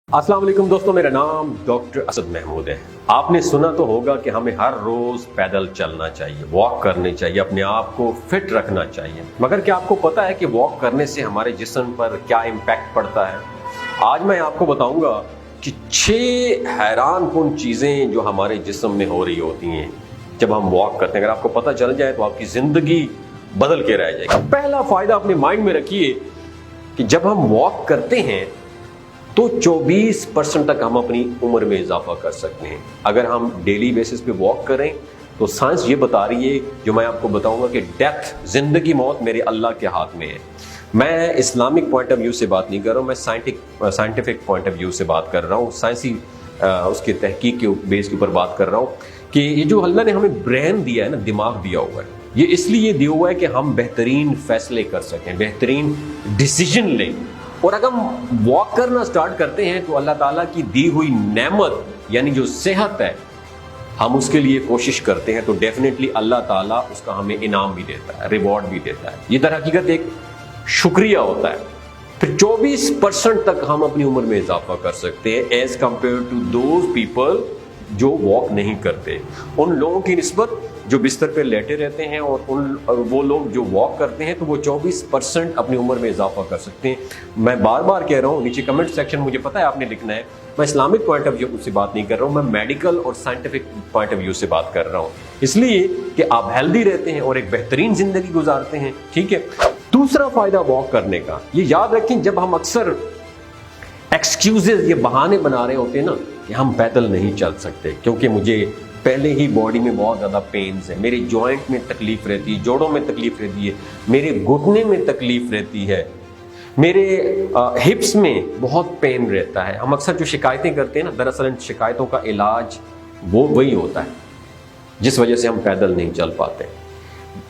अस्सलाम वालेकुम दोस्तों, मेरा नाम डॉक्टर असद महमूद है। आपने सुना तो होगा कि हमें हर रोज पैदल चलना चाहिए, वॉक करनी चाहिए, अपने आप को फिट रखना चाहिए। मगर क्या आपको पता है कि वॉक करने से हमारे जिस्म पर क्या इम्पैक्ट पड़ता है? आज मैं आपको बताऊंगा कि 6 हैरानकुन चीजें जो हमारे जिस्म में हो रही होती हैं जब हम वॉक करते हैं। अगर आपको पता चल जाए तो आपकी जिंदगी बदल के रह जाएगी। पहला फायदा अपने माइंड में रखिए कि जब हम वॉक करते हैं तो 24% तक हम अपनी उम्र में इजाफा कर सकते हैं। अगर हम डेली बेसिस पे वॉक करें तो साइंस ये बता रही है, जो मैं आपको बताऊंगा, कि डेथ, जिंदगी मौत मेरे अल्लाह के हाथ में है। मैं इस्लामिक पॉइंट ऑफ व्यू से बात नहीं कर रहा हूँ, मैं साइंटिफिक पॉइंट ऑफ व्यू से बात कर रहा हूँ, साइंसी उसके तहकीक के बेस के ऊपर बात कर रहा हूँ कि ये जो अल्लाह ने हमें ब्रेन दिया है ना, दिमाग दिया हुआ है, ये इसलिए दिया हुआ है कि हम बेहतरीन फैसले कर सकें, बेहतरीन डिसीजन लें। और अगर हम वॉक करना स्टार्ट करते हैं तो अल्लाह ताला की दी हुई नेमत यानी जो सेहत है, हम उसके लिए कोशिश करते हैं तो डेफिनेटली अल्लाह ताला उसका हमें इनाम भी देता है, रिवॉर्ड भी देता है। ये दर हकीकत एक शुक्रिया होता है। फिर 24% तक हम अपनी उम्र में इजाफा कर सकते हैं as compare to those people जो वॉक नहीं करते। उन लोगों की निस्बत जो बिस्तर पे लेटे रहते हैं और वो लोग जो वॉक करते हैं तो वो 24% अपनी उम्र में इजाफा कर सकते हैं। मैं बार बार कह रहा हूँ, नीचे कमेंट सेक्शन मुझे पता है आपने लिखना है, मैं इस्लामिक पॉइंट ऑफ व्यू से बात नहीं कर रहा हूँ, मैं मेडिकल और साइंटिफिक पॉइंट ऑफ व्यू से बात कर रहा हूँ, इसलिए कि आप हेल्दी रहते हैं और एक बेहतरीन जिंदगी गुजारते हैं। ठीक है। दूसरा फायदा वॉक करने का, ये याद रखें, जब हम अक्सर एक्सक्यूजेज, ये बहाने बना रहे होते हैं ना कि हम पैदल नहीं चल सकते क्योंकि मुझे पहले ही बॉडी में बहुत ज़्यादा पेन्स है, मेरे जॉइंट में तकलीफ रहती है, जोड़ों में तकलीफ रहती है, मेरे घुटने में तकलीफ रहती है, मेरे हिप्स में बहुत पेन रहता है। हम अक्सर जो शिकायतें करते हैं ना, दरअसल इन शिकायतों का इलाज वो वही होता है जिस वजह से हम पैदल नहीं चल पाते।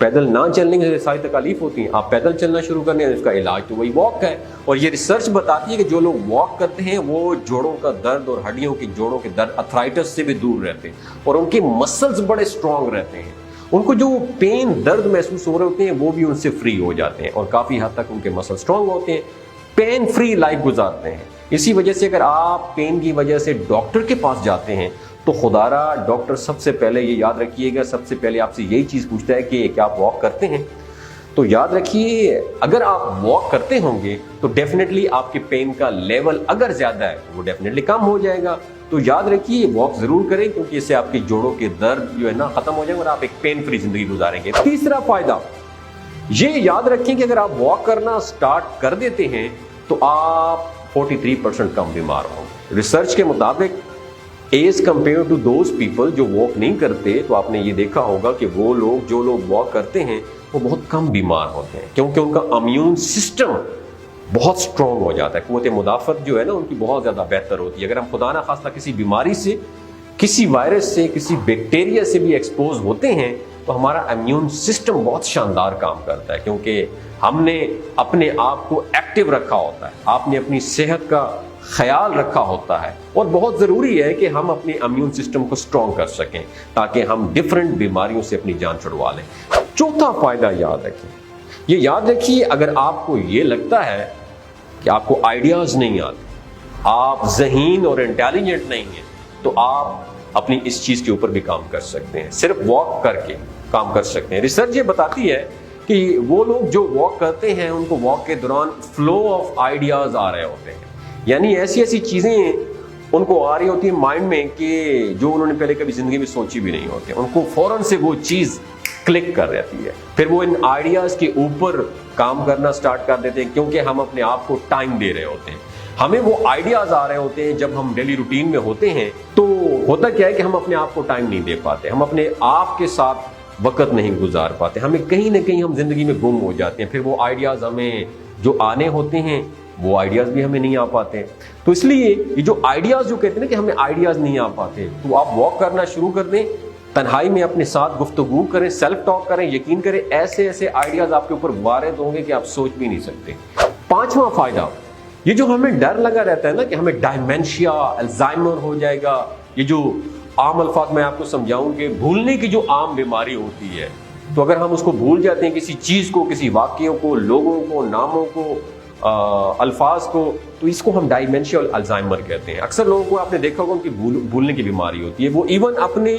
पैदल ना चलने की सारी तकलीफ होती है, आप पैदल चलना शुरू करने हैं, इसका इलाज तो वही वॉक है। और ये रिसर्च बताती है कि जो लोग वॉक करते हैं वो जोड़ों का दर्द और हड्डियों के जोड़ों के दर्द, अर्थराइटिस से भी दूर रहते हैं और उनके मसल्स बड़े स्ट्रांग रहते हैं। उनको जो पेन, दर्द महसूस हो रहे होते हैं वो भी उनसे फ्री हो जाते हैं और काफ़ी हद तक उनके मसल स्ट्रांग होते हैं, पेन फ्री लाइफ गुजारते हैं। इसी वजह से अगर आप पेन की वजह से डॉक्टर के पास जाते हैं तो खुदारा डॉक्टर सबसे पहले, ये याद रखिएगा, सबसे पहले आपसे यही चीज़ पूछता है कि क्या आप वॉक करते हैं। तो याद रखिए, अगर आप वॉक करते होंगे तो डेफिनेटली आपके पेन का लेवल अगर ज़्यादा है वो डेफिनेटली कम हो जाएगा। तो याद रखिए, वॉक ज़रूर करें क्योंकि इससे आपके जोड़ों के दर्द जो है ना ख़त्म हो जाएंगे और आप एक पेन फ्री ज़िंदगी गुजारेंगे। तीसरा फ़ायदा ये याद रखें कि अगर आप वॉक करना स्टार्ट कर देते हैं तो आप 43% कम बीमार होंगे। रिसर्च के मुताबिक as compare to those people जो वॉक नहीं करते, तो आपने ये देखा होगा कि वो लोग, जो लोग वॉक करते हैं वो बहुत कम बीमार होते हैं क्योंकि उनका इम्यून सिस्टम बहुत स्ट्रॉन्ग हो जाता है। क़ुव्वत मुदाफ़त जो है ना उनकी बहुत ज़्यादा बेहतर होती है। अगर हम खुदा ना खास्ता किसी बीमारी से, किसी वायरस से, किसी बैक्टीरिया से भी एक्सपोज होते हैं तो हमारा इम्यून सिस्टम बहुत शानदार काम करता है क्योंकि हमने अपने आप को एक्टिव रखा होता है, आपने अपनी सेहत का ख्याल रखा होता है। और बहुत ज़रूरी है कि हम अपने इम्यून सिस्टम को स्ट्रॉन्ग कर सकें ताकि हम डिफरेंट बीमारियों से अपनी जान छुड़वा लें। चौथा फायदा याद रखें, ये याद रखिए, अगर आपको ये लगता है कि आपको आइडियाज़ नहीं आते, आप ज़हीन और इंटेलिजेंट नहीं हैं, तो आप अपनी इस चीज़ के ऊपर भी काम कर सकते हैं, सिर्फ वॉक करके काम कर सकते हैं। रिसर्च ये बताती है कि वो लोग जो वॉक करते हैं उनको वॉक के दौरान फ्लो ऑफ आइडियाज़ आ रहे होते हैं, यानी ऐसी ऐसी चीज़ें उनको आ रही होती है माइंड में कि जो उन्होंने पहले कभी ज़िंदगी में सोची भी नहीं होती, उनको फ़ौरन से वो चीज़ क्लिक कर रहती है। फिर वो इन आइडियाज़ के ऊपर काम करना स्टार्ट कर देते हैं क्योंकि हम अपने आप को टाइम दे रहे होते हैं। हमें वो आइडियाज़ आ रहे होते हैं जब हम डेली रूटीन में होते हैं, तो होता क्या है कि हम अपने आप को टाइम नहीं दे पाते, हम अपने आप के साथ वक्त नहीं गुजार पाते, हमें कहीं ना कहीं हम जिंदगी में गुम हो जाते हैं। फिर वो आइडियाज़ हमें जो आने होते हैं वो आइडियाज़ भी हमें नहीं आ पाते। तो इसलिए ये जो आइडियाज़ जो कहते हैं ना कि हमें आइडियाज़ नहीं आ पाते, तो आप वॉक करना शुरू कर दें, तन्हाई में अपने साथ गुफ्तगू करें, सेल्फ टॉक करें, यकीन करें ऐसे ऐसे आइडियाज़ आपके ऊपर वारिद होंगे कि आप सोच भी नहीं सकते। पांचवा फायदा, ये जो हमें डर लगा रहता है ना कि हमें डायमेंशिया, अल्जाइमर हो जाएगा, ये जो आम अल्फाज मैं आपको समझाऊं कि भूलने की जो आम बीमारी होती है, तो अगर हम उसको भूल जाते हैं, किसी चीज़ को, किसी वाक़ियों को, लोगों को, नामों को, अल्फाज को, तो इसको हम डायमेंशिया और अल्जाइमर कहते हैं। अक्सर लोगों को आपने देखा होगा उनकी भूलने की बीमारी होती है, वो इवन अपने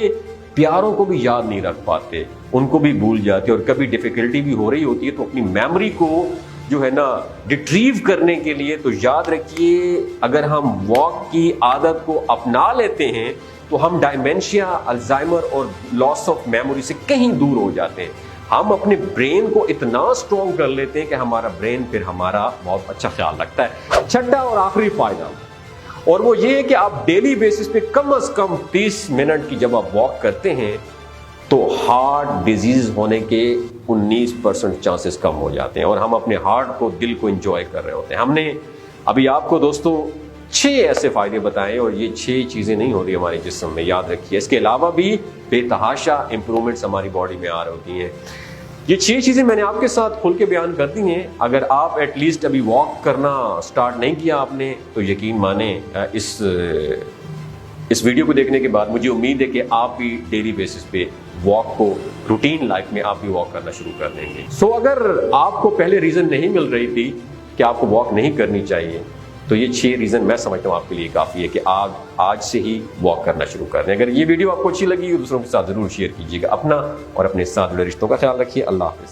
प्यारों को भी याद नहीं रख पाते, उनको भी भूल जाते, और कभी डिफिकल्टी भी हो रही होती है तो अपनी मेमोरी को जो है ना रिट्रीव करने के लिए, तो याद रखिए अगर हम वॉक की आदत को अपना लेते हैं तो हम डायमेंशिया, अल्जाइमर और लॉस ऑफ मेमोरी से कहीं दूर हो जाते हैं। हम अपने ब्रेन को इतना स्ट्रॉन्ग कर लेते हैं कि हमारा ब्रेन फिर हमारा बहुत अच्छा ख्याल रखता है। छठा और आखिरी फायदा, और वो ये है कि आप डेली बेसिस पे कम से कम 30 मिनट की जब आप वॉक करते हैं तो हार्ट डिजीज होने के 19% चांसेस कम हो जाते हैं, और हम अपने हार्ट को, दिल को एंजॉय कर रहे होते हैं। हमने अभी आपको दोस्तों 6 ऐसे फायदे बताए, और ये 6 चीजें नहीं हो रही हमारे जिस्म में, याद रखिए। इसके अलावा भी बेतहाशा इंप्रूवमेंट्स हमारी बॉडी में आ रही होती हैं। ये 6 चीजें मैंने आपके साथ खुल के बयान कर दी हैं। अगर आप एटलीस्ट अभी वॉक करना स्टार्ट नहीं किया आपने, तो यकीन माने इस वीडियो को देखने के बाद मुझे उम्मीद है कि आप भी डेली बेसिस पे वॉक को रूटीन लाइफ में आप भी वॉक करना शुरू कर देंगे। सो अगर आपको पहले रीजन नहीं मिल रही थी कि आपको वॉक नहीं करनी चाहिए, तो ये 6 रीजन मैं समझता हूँ आपके लिए काफी है कि आप आज से ही वॉक करना शुरू कर दें। अगर ये वीडियो आपको अच्छी लगी तो दूसरों के साथ जरूर शेयर कीजिएगा। अपना और अपने साथ जुड़े रिश्तों का ख्याल रखिए। अल्लाह हाफिज।